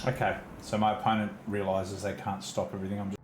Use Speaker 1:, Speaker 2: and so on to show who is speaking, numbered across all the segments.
Speaker 1: Okay, so my opponent realizes they can't stop everything. I'm just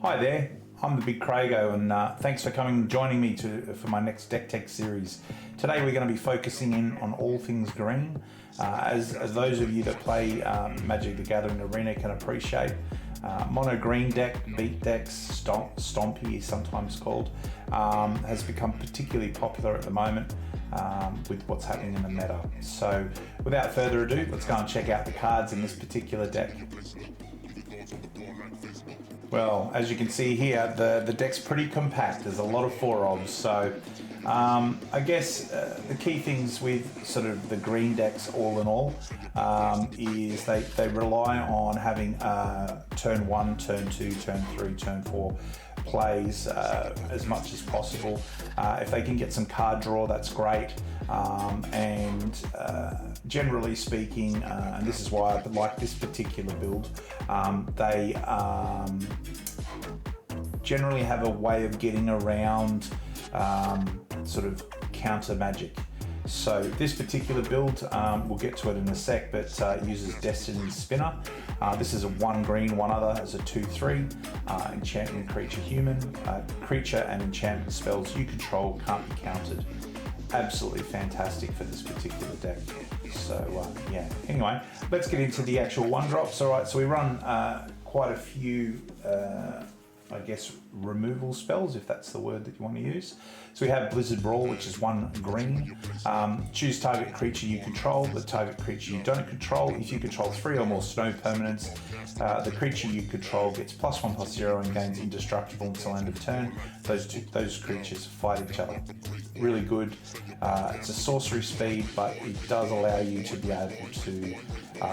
Speaker 1: Hi there, I'm the BigCraigO, and thanks for coming and joining me for my next Deck Tech series. Today we're going to be focusing in on all things green. As those of you that play Magic the Gathering Arena can appreciate, mono green deck, beat decks, Stompy is sometimes called, has become particularly popular at the moment with what's happening in the meta. So without further ado, let's go and check out the cards in this particular deck. Well, as you can see here, the deck's pretty compact. There's a lot of 4-ofs, so I guess the key things with sort of the green decks all in all is they rely on having turn 1, turn 2, turn 3, turn 4 plays as much as possible. If they can get some card draw, that's great. And generally speaking, and this is why I like this particular build, they generally have a way of getting around sort of counter magic. So this particular build, we'll get to it in a sec, but uses Destiny's Spinner. This is a 1 green, 1 other, as a 2/3 enchantment creature human. Creature and enchantment spells you control can't be countered. Absolutely fantastic for this particular deck. So yeah, anyway, let's get into the actual 1-drops. All right, so we run quite a few I guess removal spells, if that's the word that you want to use. So we have Blizzard Brawl, which is 1 green. Choose target creature you control, the target creature you don't control. If you control 3 or more snow permanents, the creature you control gets +1/+0 and gains indestructible until end of turn. Those creatures fight each other. Really good. It's a sorcery speed, but it does allow you to be able to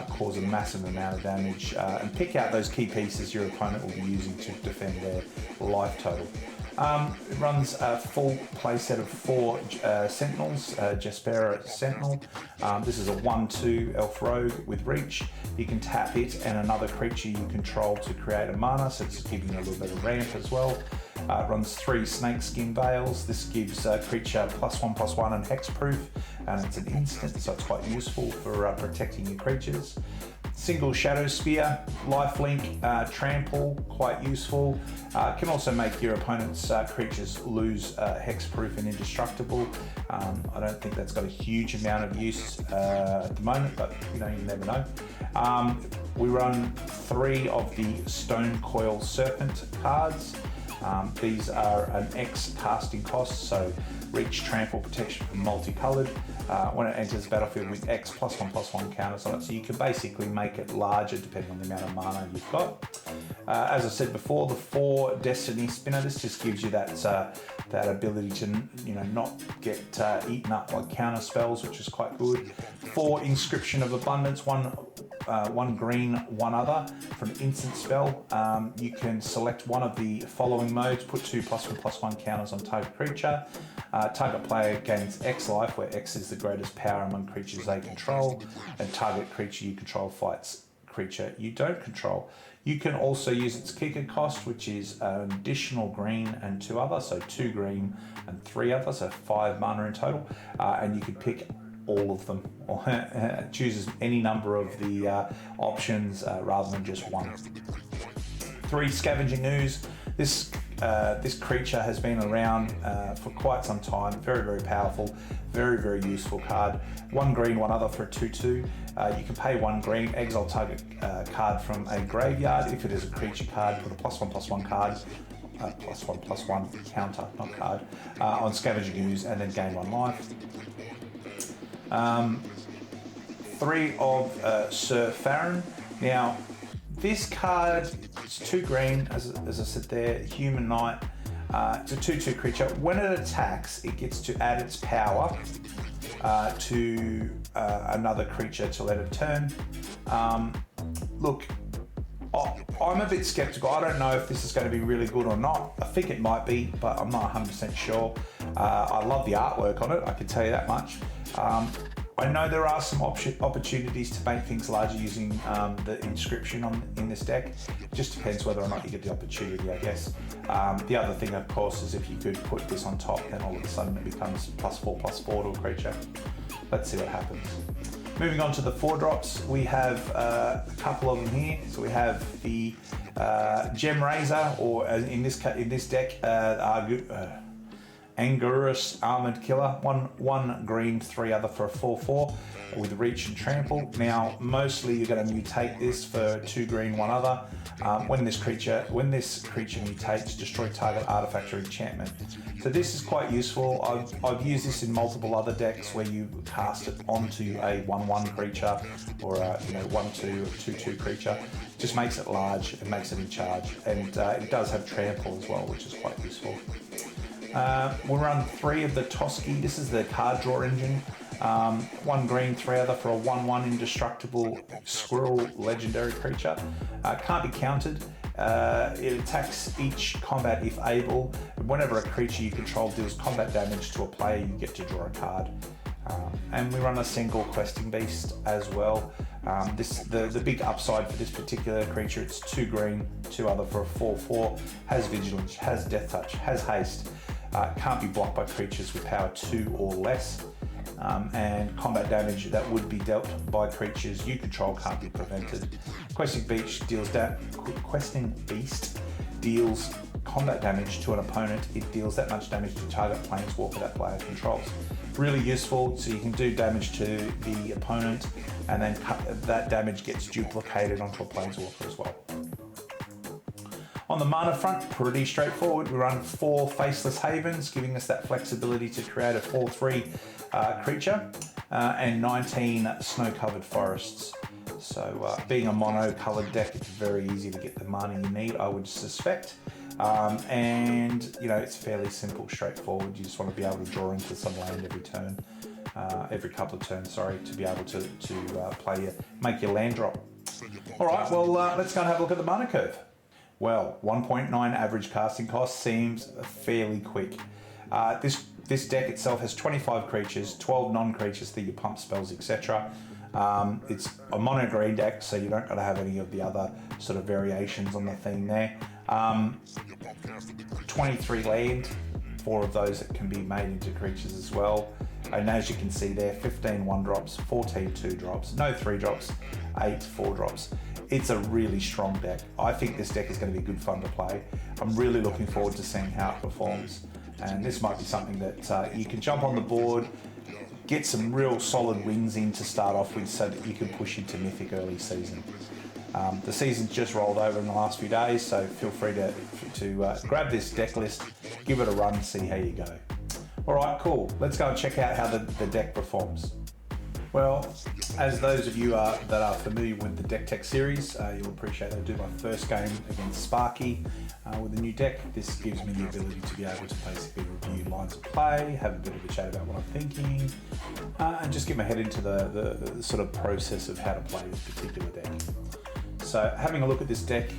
Speaker 1: cause a massive amount of damage and pick out those key pieces your opponent will be using to defend their life total. It runs a full playset of 4 Sentinels, Jaspera Sentinel. This is a 1/2 Elf Rogue with Reach. You can tap it and another creature you control to create a mana, so it's giving you a little bit of ramp as well. It runs 3 Snakeskin Veils. This gives creature +1/+1 and hexproof, and it's an instant, so it's quite useful for protecting your creatures. Single Shadow Spear, Lifelink, Trample, quite useful. Can also make your opponent's creatures lose hexproof and indestructible. I don't think that's got a huge amount of use at the moment, but you never know. We run 3 of the Stone Coil Serpent cards. These are an X casting cost, so Reach, Trample, Protection from multicolored. When it enters the battlefield with X +1/+1 counters on it, so you can basically make it larger depending on the amount of mana you've got. As I said before, the 4 Destiny Spinner, this just gives you that ability to not get eaten up by counter spells, which is quite good. 4 Inscription of Abundance, 1 green, 1 other. For an instant spell, you can select one of the following modes, put 2 +1/+1 counters on target creature. Target player gains X life, where X is the greatest power among creatures they control, and target creature you control fights creature you don't control. You can also use its kicker cost, which is an additional green and 2 other, so 2 green and 3 other, so 5 mana in total, and you can pick all of them, or chooses any number of the options rather than just 1. 3 Scavenging Ooze. This creature has been around for quite some time. Very, very powerful, very, very useful card. 1 green, 1 other for a 2/2. You can pay 1 green, exile target card from a graveyard. If it is a creature card, put a +1/+1 card, +1/+1 counter, not card, on Scavenging Ooze, and then gain 1 life. 3 of Sir Farron. Now, this card is 2 green, as I said there, Human Knight. It's a 2/2 creature. When it attacks, it gets to add its power to another creature till end of turn. Look, I'm a bit skeptical. I don't know if this is going to be really good or not. I think it might be, but I'm not 100% sure. I love the artwork on it, I can tell you that much. I know there are some opportunities to make things larger using the inscription in this deck. It just depends whether or not you get the opportunity, I guess. The other thing, of course, is if you could put this on top, then all of a sudden it becomes +4/+4 to a creature. Let's see what happens. Moving on to the 4-drops, we have a couple of them here. So we have the Gem Razor, or in this deck, Angurus Armored Killer, one green, 3 other for a 4/4 with reach and trample. Now, mostly you're going to mutate this for 2 green, 1 other. When this creature mutates, destroy target artifact or enchantment. So this is quite useful. I've used this in multiple other decks where you cast it onto a 1/1 creature or a 1/2 or 2/2 creature. Just makes it large, it makes it in charge, and it does have trample as well, which is quite useful. We'll run 3 of the Toski. This is the card draw engine. 1 green, 3 other for a 1/1 indestructible squirrel legendary creature. Can't be countered. It attacks each combat if able. Whenever a creature you control deals combat damage to a player, you get to draw a card. And we run a single questing beast as well. The big upside for this particular creature, it's 2 green, 2 other for a 4/4, has vigilance, has death touch, has haste, can't be blocked by creatures with power 2 or less, and combat damage that would be dealt by creatures you control can't be prevented. Questing Beast deals combat damage to an opponent. It deals that much damage to target planeswalker that player controls. Really useful, so you can do damage to the opponent, and then that damage gets duplicated onto a planeswalker as well. On the mana front, pretty straightforward. We run 4 Faceless Havens, giving us that flexibility to create a 4/3 creature, and 19 Snow-Covered Forests. So being a mono-coloured deck, it's very easy to get the mana you need, I would suspect. And it's fairly simple, straightforward. You just want to be able to draw into some land every couple of turns, to be able to make your land drop. All right, well, let's go and have a look at the mana curve. Well, 1.9 average casting cost seems fairly quick. This deck itself has 25 creatures, 12 non-creatures that you pump spells, etc. It's a mono green deck, so you don't got to have any of the other sort of variations on the theme there. 23 land, 4 of those that can be made into creatures as well. And as you can see there, 15 1-drops, 14 2-drops, no 3-drops, 8 4-drops. It's a really strong deck. I think this deck is going to be good fun to play. I'm really looking forward to seeing how it performs. And this might be something that you can jump on the board, get some real solid wins in to start off with so that you can push into Mythic early season. The season's just rolled over in the last few days, so feel free to grab this deck list, give it a run, see how you go. All right, cool. Let's go and check out how the deck performs. Well, as those of you that are familiar with the Deck Tech series, you'll appreciate I do my first game against Sparky with a new deck. This gives me the ability to be able to basically review lines of play, have a bit of a chat about what I'm thinking, and just get my head into the sort of process of how to play this particular deck. So having a look at this deck,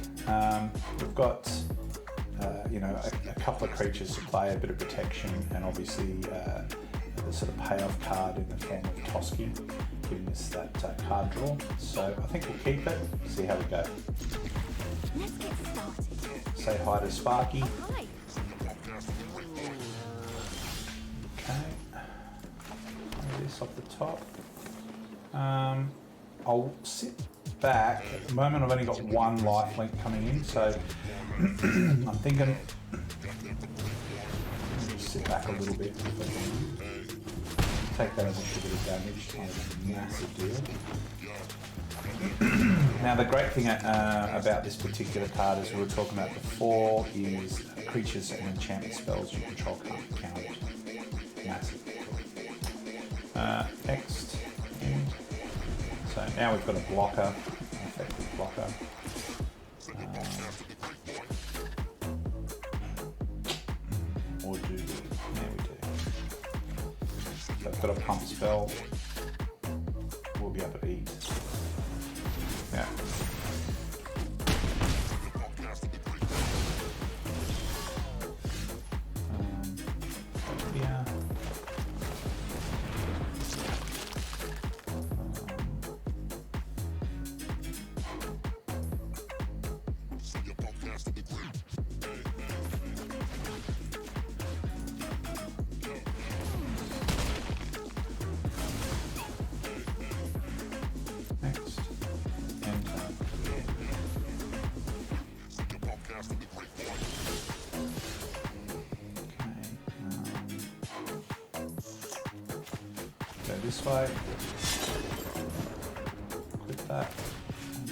Speaker 1: we've got a couple of creatures to play, a bit of protection, and obviously the sort of payoff card in the form of Toski, giving us that card draw. So I think we'll keep it, see how we go.
Speaker 2: Let's get started.
Speaker 1: Say hi to Sparky.
Speaker 2: Hi.
Speaker 1: Okay, this off the top. I'll sit back. At the moment I've only got 1 lifelink coming in, so I'm thinking just sit back a little bit. Take that as a bit of damage, it's not a massive deal. Now the great thing about this particular card, as we were talking about before, is creatures and enchantment spells you control can't count it. Massive. Next. So now we've got a blocker, an effective blocker. do we? Yeah, we do. So I've got a pump spell. We'll be up at E. Yeah. Yeah. Next. Enter. Go this way. Click that.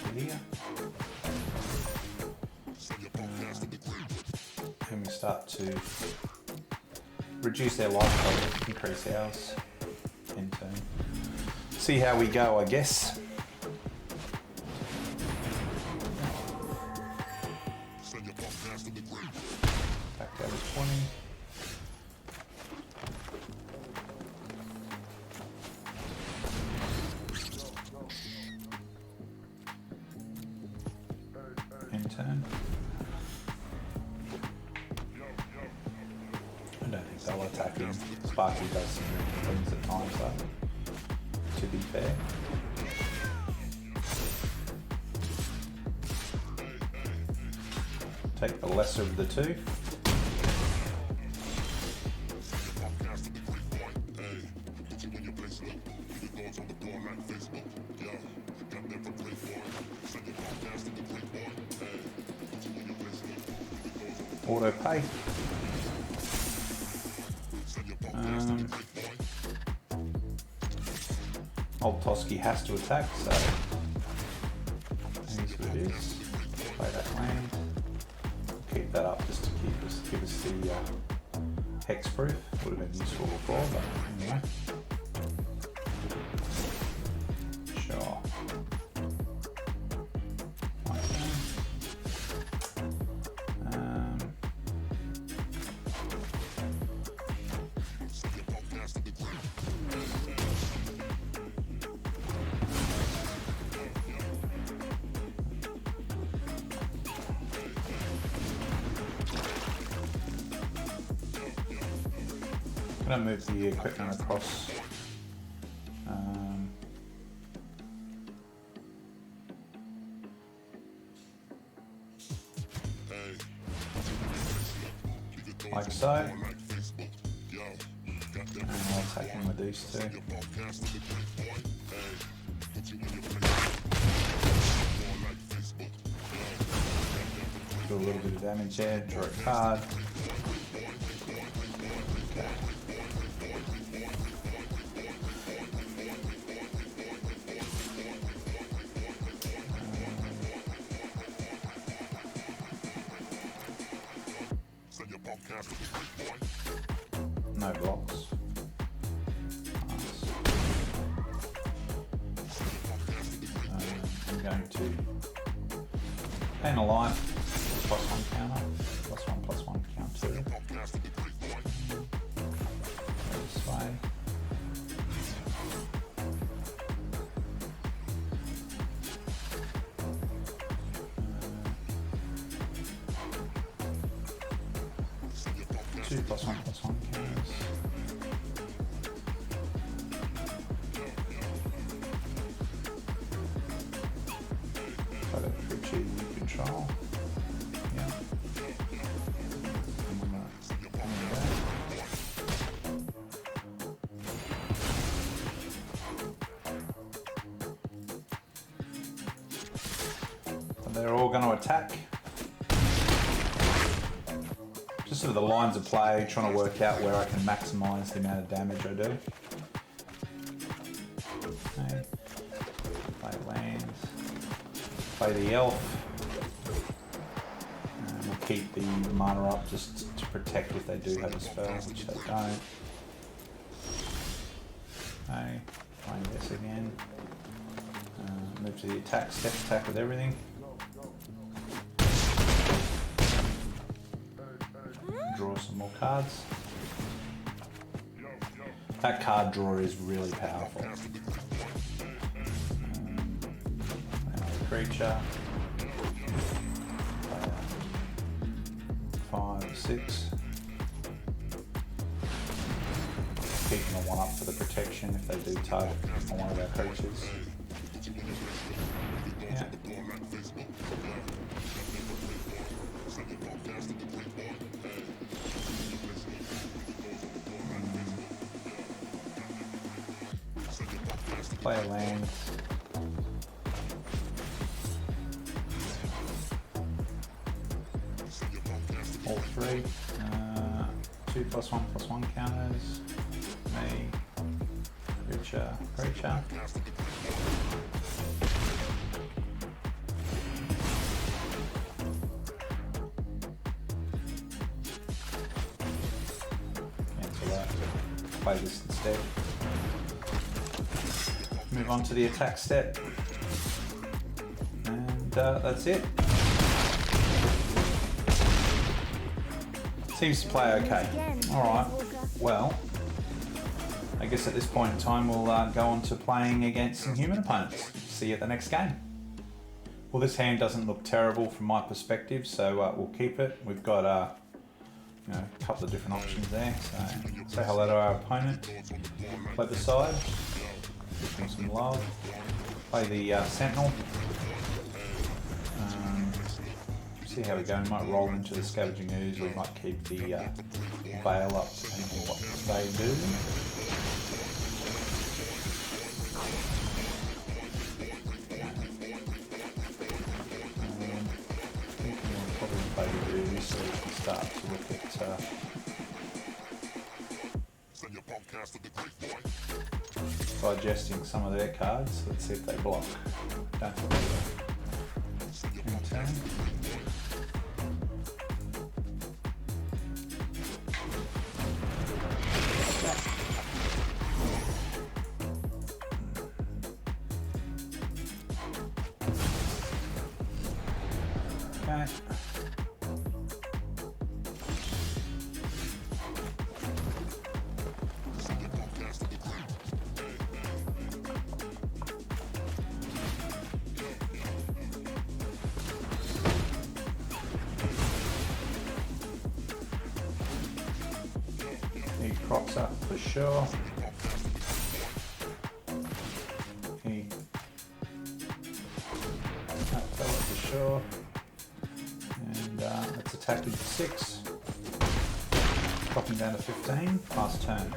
Speaker 1: Over here. And we start to reduce their life total, increase ours. In turn. See how we go, I guess. Back down to 20. In turn. I don't think they'll attack him. Sparky does some things at times though, to be fair. Take the lesser of the two. Auto pay. Old Toski has to attack, so here's what it is. Play that land. Keep that up just to give us the hex proof. Would have been useful before, but anyway. Sure. I'm going to move the equipment across. Like so. And I'll attack him with these two. Do a little bit of damage there, draw a card. Okay. No blocks. Nice. I'm going to paint a line, +1 counter, +1/+1 counter. Go this way. Two +1/+1 counters. Play that for achieving control. Yeah. So they're all going to attack. Just sort of the lines of play, trying to work out where I can maximise the amount of damage I do. Okay. Play lands. Play the elf. And we'll keep the mana up just to protect if they do have a spell, which they don't. Okay. Playing this again. Move to the attack, step attack with everything. Draw some more cards. That card draw is really powerful. Another creature. 5, 6. Keeping the 1 up for the protection if they do target on one of our creatures. Yeah. Play a land. All 3. 2+1/+1 counters. Me. Creature. Creature. Cancel that. Play this instead. Move on to the attack step. And that's it. Seems to play okay. Alright, well, I guess at this point in time we'll go on to playing against some human opponents. See you at the next game. Well, this hand doesn't look terrible from my perspective, so we'll keep it. We've got a couple of different options there. So say hello to our opponent. Play the side. Give him some love. Play the Sentinel. See how we go. We might roll into the Scavenging Ooze, or we might keep the Veil up depending on what they do. I think we'll probably play the Ooze so we can start to look at digesting some of their cards. Let's see if they block. Don't forget that. Turn. Okay. He crops up for sure. He fell up for sure. And let's attack him for 6. Dropping down to 15. Last turn.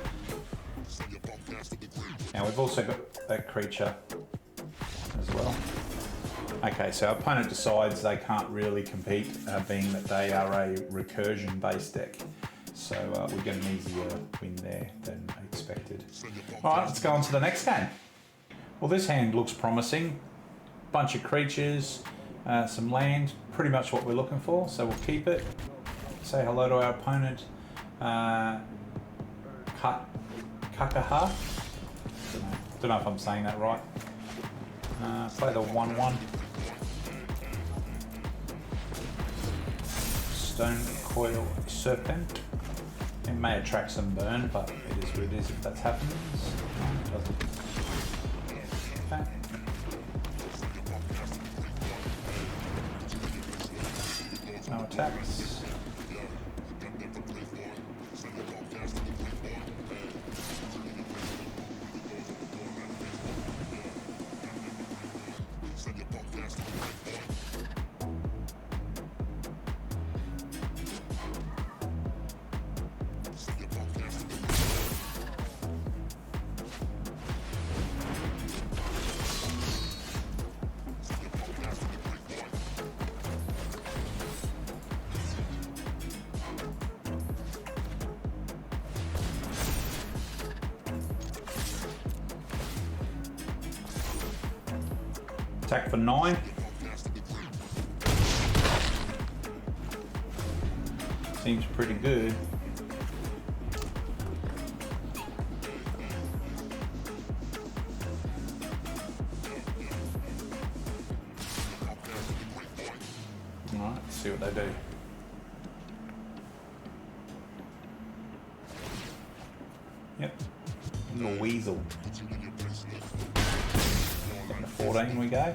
Speaker 1: Now we've also got that creature as well. Okay, so our opponent decides they can't really compete, being that they are a recursion based deck. So we get an easier win there than expected. Alright, let's go on to the next game. Well, this hand looks promising. Bunch of creatures, some land, pretty much what we're looking for, so we'll keep it. Say hello to our opponent. Kakaha? Don't know if I'm saying that right. Play the 1/1. Stone Coil Serpent. It may attract some burn, but it is what it is if that happens. No, it doesn't. Okay. No attacks. Attack for 9. Seems pretty good. Alright, let's see what they do. Yep. little weasel. Down to 14 we go.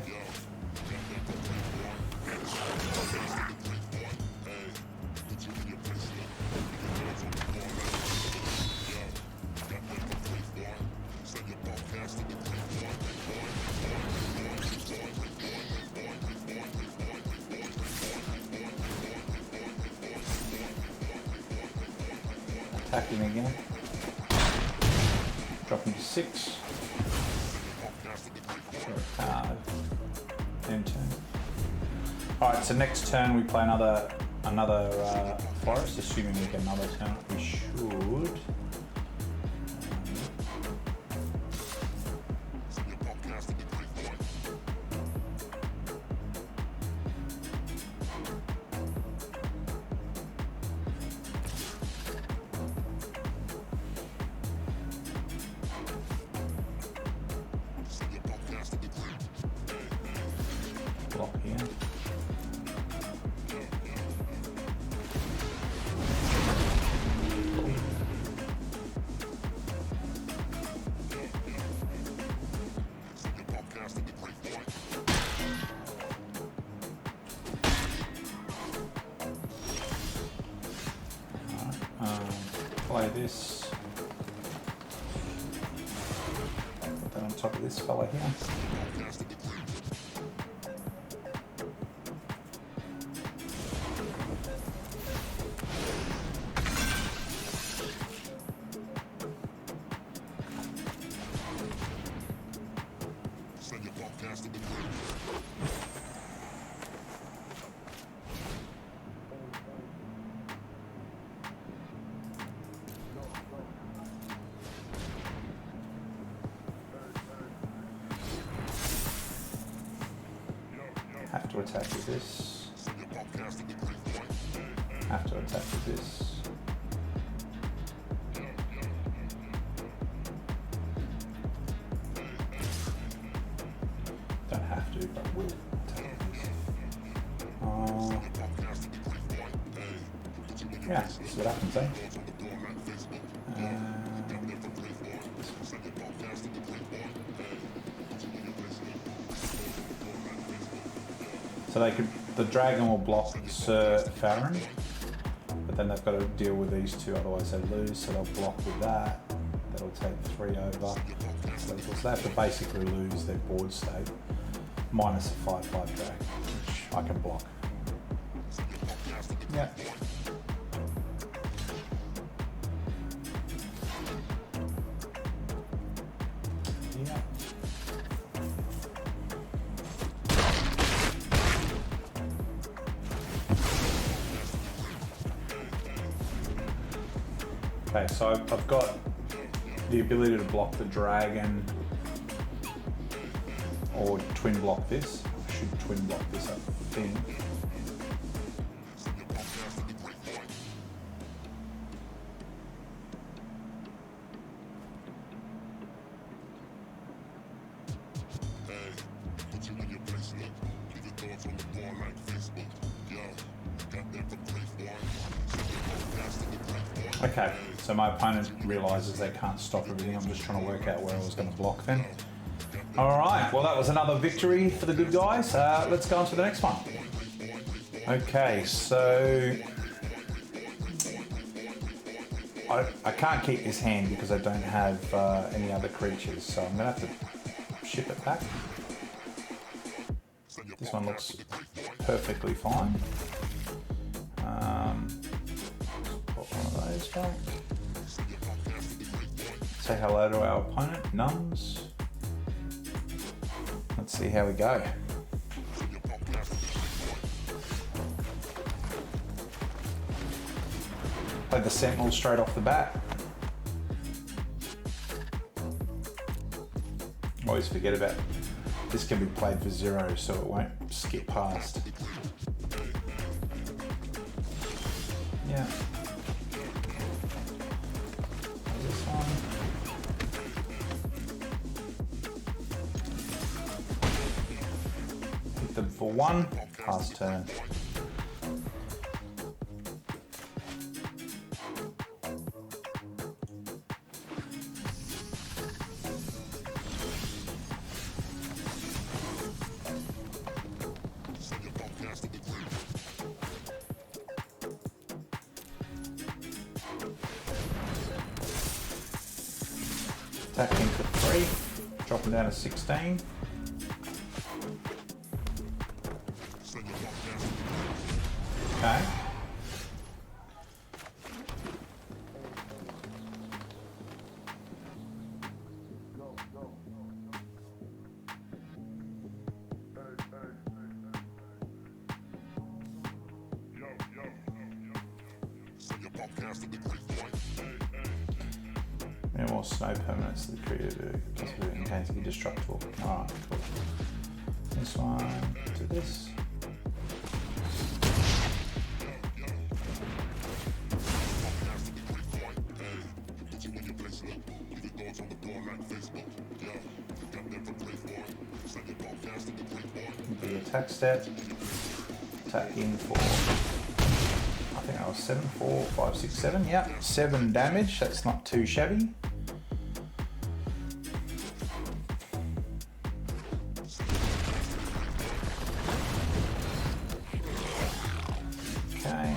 Speaker 1: Attacking again. Dropping to 6. Card. End turn. Alright, so next turn we play another forest, assuming we get another turn. We should. Block here. Play this. Put that on top of this fella here. Have to attack with this. Have to attack with this. Don't have to, but will attack with this. Yeah, this is what happens, eh? So they could, the dragon will block Sir Farron, but then they've got to deal with these two, otherwise they lose. So they'll block with that. That'll take 3 over. So they have to basically lose their board state minus a 5/5 drag, which I can block. Yeah. Yeah. Okay, so I've got the ability to block the dragon or twin block this. I should twin block this, I think. Okay, so my opponent realizes they can't stop everything. I'm just trying to work out where I was going to block then. All right, well that was another victory for the good guys. Let's go on to the next one. Okay, so I can't keep this hand because I don't have any other creatures, so I'm going to have to ship it back. This one looks perfectly fine. Put one of those back. Say hello to our opponent, Nuns. Let's see how we go. Play the Sentinel straight off the bat. Always forget about this can be played for 0, so it won't skip past. Yeah. This one. Hit them for 1, pass turn. Attacking for 3, dropping down to 16. Okay. No more snow permanents that create a possibility in case to be destructible. Alright, cool. This one to this. The attack stat. Attack in for, I think that was 7, 4, 5, 6, 7. Yeah, 7 damage. That's not too shabby. Okay.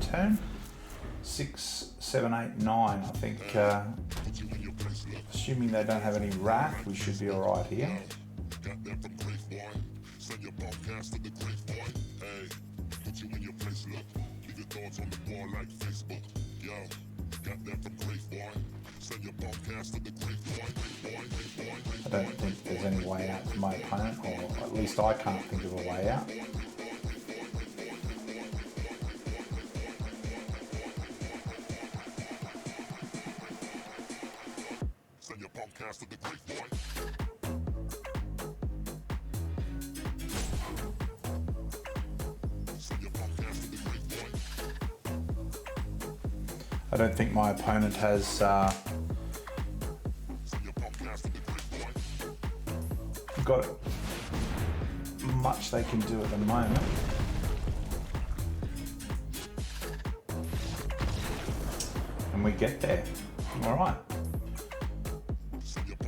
Speaker 1: Turn 6, 7, 8, 9. I think, assuming they don't have any wrath, we should be all right here. I don't think there's any way out for my opponent, or at least I can't think of a way out. I don't think my opponent has got much they can do at the moment. And we get there. All right.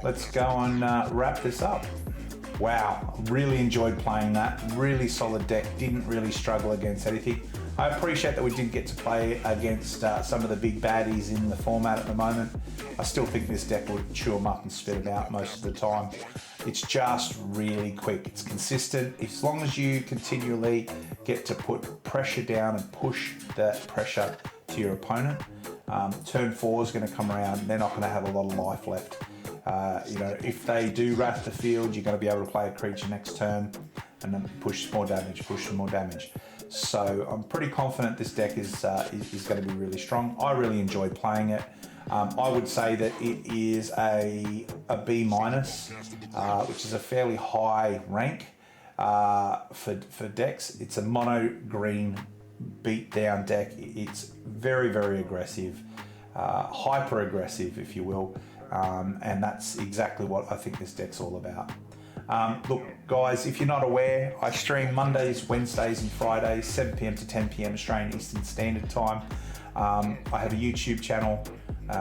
Speaker 1: Let's go and wrap this up. Wow, really enjoyed playing that. Really solid deck, didn't really struggle against anything. I appreciate that we did get to play against some of the big baddies in the format at the moment. I still think this deck would chew them up and spit them out most of the time. It's just really quick, it's consistent. As long as you continually get to put pressure down and push that pressure to your opponent, turn 4 is going to come around, they're not going to have a lot of life left. You know, if they do wrath the field, you're going to be able to play a creature next turn and then push more damage, push some more damage. So I'm pretty confident this deck is going to be really strong. I really enjoyed playing it. I would say that it is a B-, which is a fairly high rank for decks. It's a mono green beat-down deck. It's very, very aggressive, hyper aggressive, if you will. And that's exactly what I think this deck's all about. Look, guys, if you're not aware, I stream Mondays, Wednesdays and Fridays, 7 p.m. to 10 p.m. Australian Eastern Standard Time. I have a YouTube channel,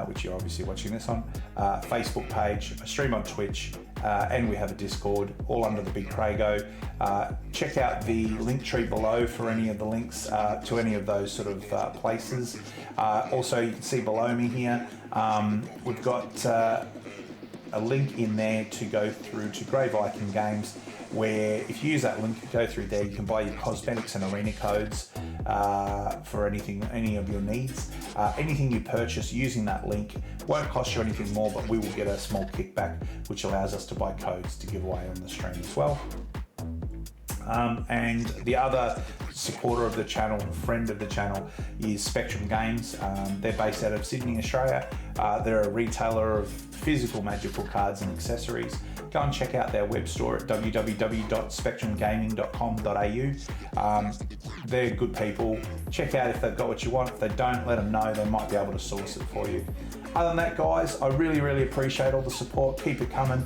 Speaker 1: which you're obviously watching this on, Facebook page, I stream on Twitch, and we have a Discord, all under the BigCraigO. Check out the link tree below for any of the links to any of those sort of places. Also, you can see below me here, we've got a link in there to go through to Grey Viking Games, where if you use that link, go through there, you can buy your cosmetics and arena codes for any of your needs. Anything you purchase using that link won't cost you anything more, but we will get a small kickback, which allows us to buy codes to give away on the stream as well. And the other supporter of the channel, friend of the channel, is Spectrum Games. They're based out of Sydney, Australia. They're a retailer of physical magical cards and accessories. Go and check out their web store at www.spectrumgaming.com.au. They're good people. Check out if they've got what you want. If they don't, let them know. They might be able to source it for you. Other than that, guys, I really, really appreciate all the support. Keep it coming.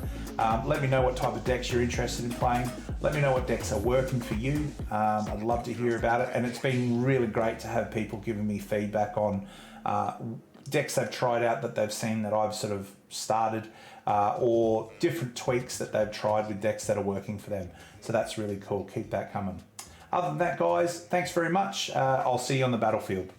Speaker 1: Let me know what type of decks you're interested in playing. Let me know what decks are working for you. I'd love to hear about it. And it's been really great to have people giving me feedback on decks they've tried out that they've seen that I've sort of started, or different tweaks that they've tried with decks that are working for them. So that's really cool. Keep that coming. Other than that, guys, thanks very much. I'll see you on the battlefield.